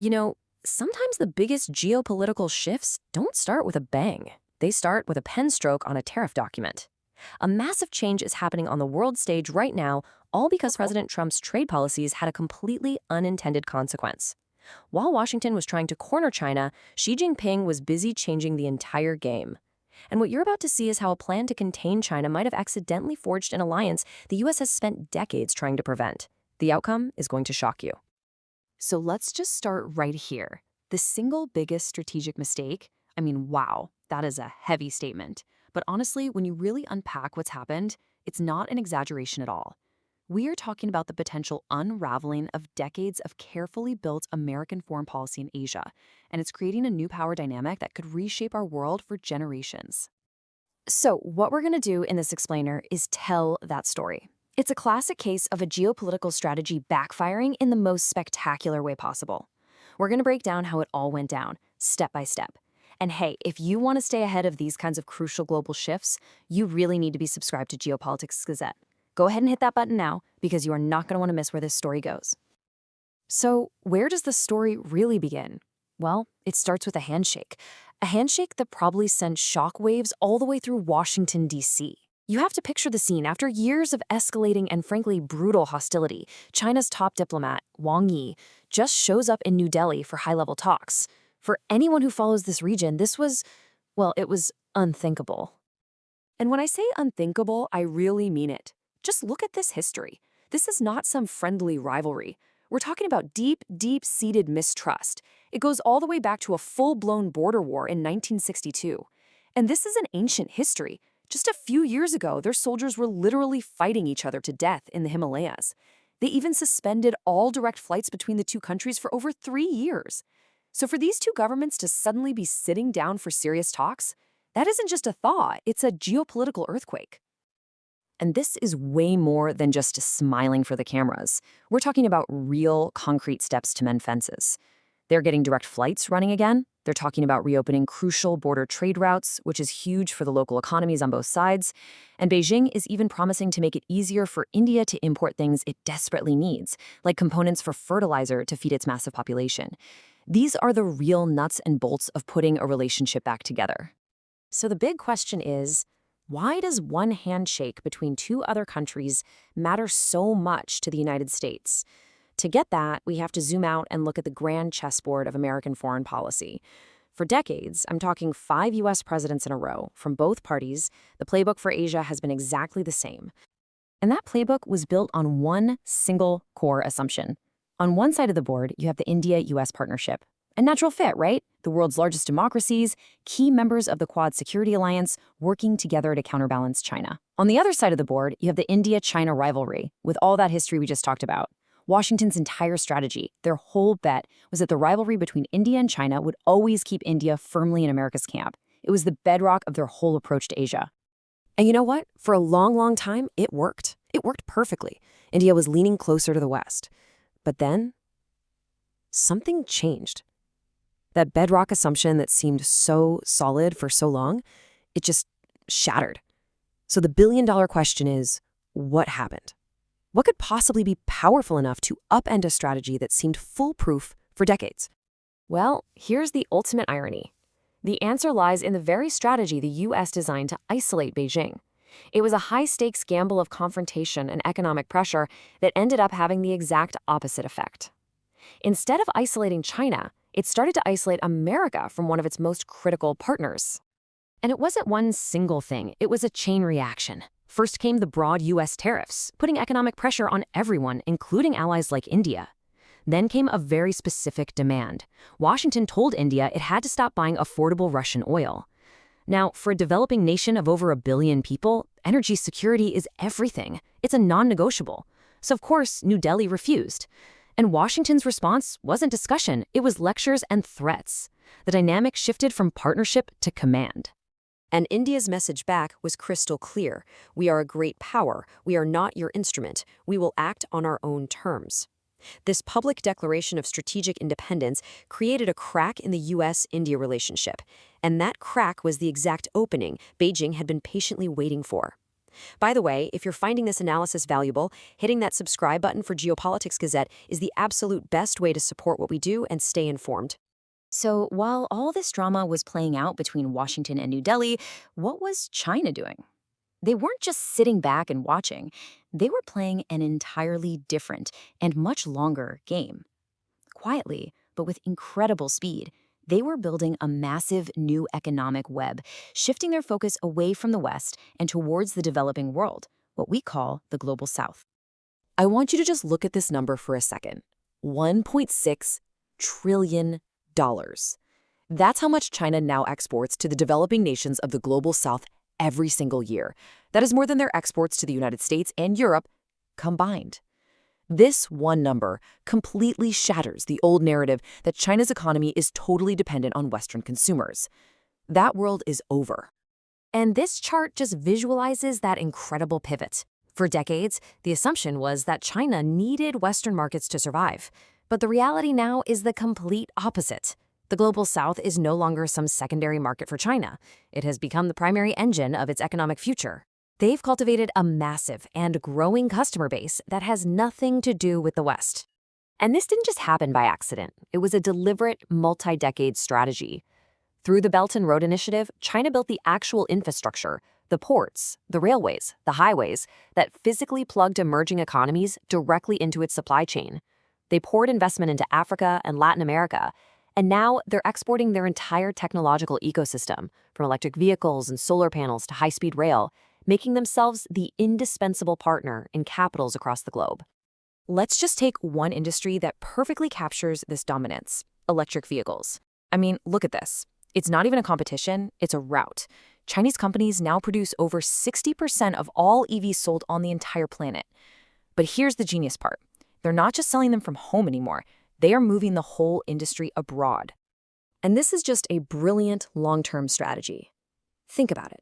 You know, sometimes the biggest geopolitical shifts don't start with a bang. They start with a pen stroke on a tariff document. A massive change is happening on the world stage right now, all because President Trump's trade policies had a completely unintended consequence. While Washington was trying to corner China, Xi Jinping was busy changing the entire game. And what you're about to see is how a plan to contain China might have accidentally forged an alliance the US has spent decades trying to prevent. The outcome is going to shock you. So let's just start right here. The single biggest strategic mistake, I mean, wow, that is a heavy statement. But honestly, when you really unpack what's happened, it's not an exaggeration at all. We are talking about the potential unraveling of decades of carefully built American foreign policy in Asia, and it's creating a new power dynamic that could reshape our world for generations. So, what we're going to do in this explainer is tell that story. It's a classic case of a geopolitical strategy backfiring in the most spectacular way possible. We're going to break down how it all went down, step by step. And hey, if you want to stay ahead of these kinds of crucial global shifts, you really need to be subscribed to Geopolitics Gazette. Go ahead and hit that button now, because you are not going to want to miss where this story goes. So, where does the story really begin? Well, it starts with a handshake. A handshake that probably sent shockwaves all the way through Washington, D.C. You have to picture the scene. After years of escalating and frankly brutal hostility, China's top diplomat, Wang Yi, just shows up in New Delhi for high-level talks. For anyone who follows this region, this was, well, it was unthinkable. And when I say unthinkable, I really mean it. Just look at this history. This is not some friendly rivalry. We're talking about deep, deep-seated mistrust. It goes all the way back to a full-blown border war in 1962. And this is an ancient history. Just a few years ago, their soldiers were literally fighting each other to death in the Himalayas. They even suspended all direct flights between the two countries for over 3 years. So for these two governments to suddenly be sitting down for serious talks, that isn't just a thaw, it's a geopolitical earthquake. And this is way more than just smiling for the cameras. We're talking about real, concrete steps to mend fences. They're getting direct flights running again. They're talking about reopening crucial border trade routes, which is huge for the local economies on both sides. And Beijing is even promising to make it easier for India to import things it desperately needs, like components for fertilizer to feed its massive population. These are the real nuts and bolts of putting a relationship back together. So the big question is, why does one handshake between two other countries matter so much to the United States? To get that, we have to zoom out and look at the grand chessboard of American foreign policy. For decades, I'm talking 5 U.S. presidents in a row, from both parties, the playbook for Asia has been exactly the same. And that playbook was built on one single core assumption. On one side of the board, you have the India-U.S. partnership. A natural fit, right? The world's largest democracies, key members of the Quad Security Alliance, working together to counterbalance China. On the other side of the board, you have the India-China rivalry, with all that history we just talked about. Washington's entire strategy, their whole bet, was that the rivalry between India and China would always keep India firmly in America's camp. It was the bedrock of their whole approach to Asia. And you know what? For a long, long time, it worked. It worked perfectly. India was leaning closer to the West. But then, something changed. That bedrock assumption that seemed so solid for so long, it just shattered. So the billion-dollar question is, what happened? What could possibly be powerful enough to upend a strategy that seemed foolproof for decades? Well, here's the ultimate irony. The answer lies in the very strategy the U.S. designed to isolate Beijing. It was a high-stakes gamble of confrontation and economic pressure that ended up having the exact opposite effect. Instead of isolating China, it started to isolate America from one of its most critical partners. And it wasn't one single thing, it was a chain reaction. First came the broad U.S. tariffs, putting economic pressure on everyone, including allies like India. Then came a very specific demand. Washington told India it had to stop buying affordable Russian oil. Now, for a developing nation of over 1 billion people, energy security is everything. It's a non-negotiable. So of course, New Delhi refused. And Washington's response wasn't discussion, it was lectures and threats. The dynamic shifted from partnership to command. And India's message back was crystal clear. We are a great power. We are not your instrument. We will act on our own terms. This public declaration of strategic independence created a crack in the U.S.-India relationship. And that crack was the exact opening Beijing had been patiently waiting for. By the way, if you're finding this analysis valuable, hitting that subscribe button for Geopolitics Gazette is the absolute best way to support what we do and stay informed. So, while all this drama was playing out between Washington and New Delhi, what was China doing? They weren't just sitting back and watching, they were playing an entirely different and much longer game. Quietly, but with incredible speed, they were building a massive new economic web, shifting their focus away from the West and towards the developing world, what we call the Global South. I want you to just look at this number for a second. $1.6 trillion. That's how much China now exports to the developing nations of the Global South every single year. That is more than their exports to the United States and Europe combined. This one number completely shatters the old narrative that China's economy is totally dependent on Western consumers. That world is over. And this chart just visualizes that incredible pivot. For decades, the assumption was that China needed Western markets to survive. But the reality now is the complete opposite. The Global South is no longer some secondary market for China. It has become the primary engine of its economic future. They've cultivated a massive and growing customer base that has nothing to do with the West. And this didn't just happen by accident. It was a deliberate, multi-decade strategy. Through the Belt and Road Initiative, China built the actual infrastructure, the ports, the railways, the highways, that physically plugged emerging economies directly into its supply chain. They poured investment into Africa and Latin America, and now they're exporting their entire technological ecosystem, from electric vehicles and solar panels to high-speed rail, making themselves the indispensable partner in capitals across the globe. Let's just take one industry that perfectly captures this dominance: electric vehicles. I mean, look at this. It's not even a competition, it's a route. Chinese companies now produce over 60% of all EVs sold on the entire planet. But here's the genius part. They're not just selling them from home anymore. They are moving the whole industry abroad. And this is just a brilliant long-term strategy. Think about it.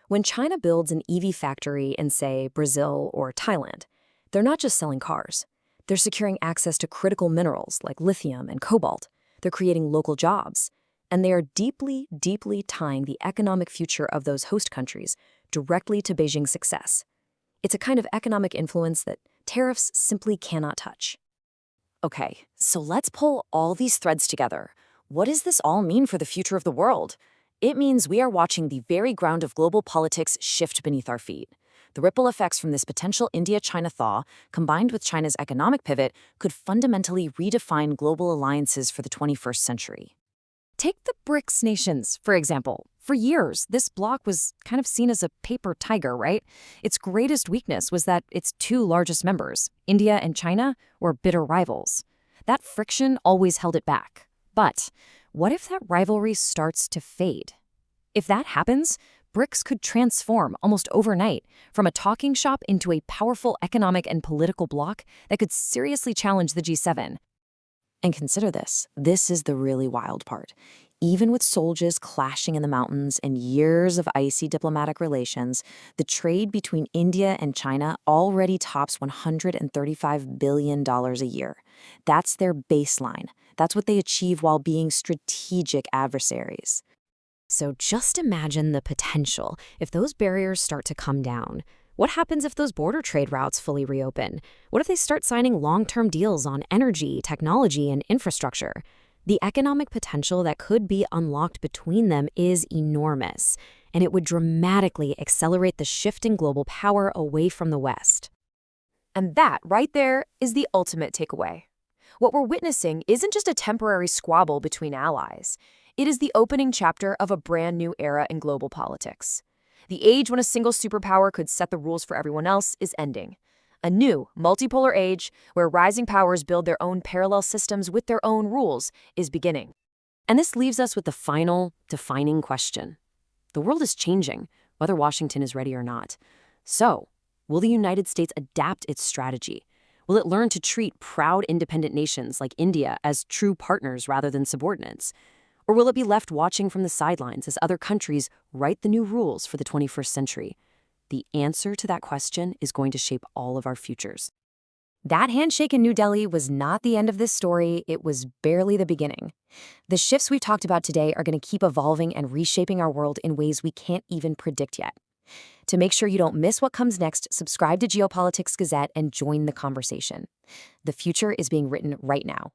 When China builds an EV factory in, say, Brazil or Thailand, they're not just selling cars. They're securing access to critical minerals like lithium and cobalt. They're creating local jobs. And they are deeply, deeply tying the economic future of those host countries directly to Beijing's success. It's a kind of economic influence that tariffs simply cannot touch. Okay, so let's pull all these threads together. What does this all mean for the future of the world? It means we are watching the very ground of global politics shift beneath our feet. The ripple effects from this potential India-China thaw, combined with China's economic pivot, could fundamentally redefine global alliances for the 21st century. Take the BRICS nations, for example. For years, this bloc was kind of seen as a paper tiger, right? Its greatest weakness was that its two largest members, India and China, were bitter rivals. That friction always held it back. But what if that rivalry starts to fade? If that happens, BRICS could transform almost overnight from a talking shop into a powerful economic and political bloc that could seriously challenge the G7. And consider this. This is the really wild part. Even with soldiers clashing in the mountains and years of icy diplomatic relations, the trade between India and China already tops $135 billion a year. That's their baseline. That's what they achieve while being strategic adversaries. So just imagine the potential if those barriers start to come down. What happens if those border trade routes fully reopen? What if they start signing long-term deals on energy, technology, and infrastructure? The economic potential that could be unlocked between them is enormous, and it would dramatically accelerate the shift in global power away from the West. And that, right there, is the ultimate takeaway. What we're witnessing isn't just a temporary squabble between allies. It is the opening chapter of a brand new era in global politics. The age when a single superpower could set the rules for everyone else is ending. A new, multipolar age where rising powers build their own parallel systems with their own rules is beginning. And this leaves us with the final, defining question. The world is changing, whether Washington is ready or not. So, will the United States adapt its strategy? Will it learn to treat proud independent nations like India as true partners rather than subordinates? Or will it be left watching from the sidelines as other countries write the new rules for the 21st century? The answer to that question is going to shape all of our futures. That handshake in New Delhi was not the end of this story, it was barely the beginning. The shifts we've talked about today are going to keep evolving and reshaping our world in ways we can't even predict yet. To make sure you don't miss what comes next, subscribe to Geopolitics Gazette and join the conversation. The future is being written right now.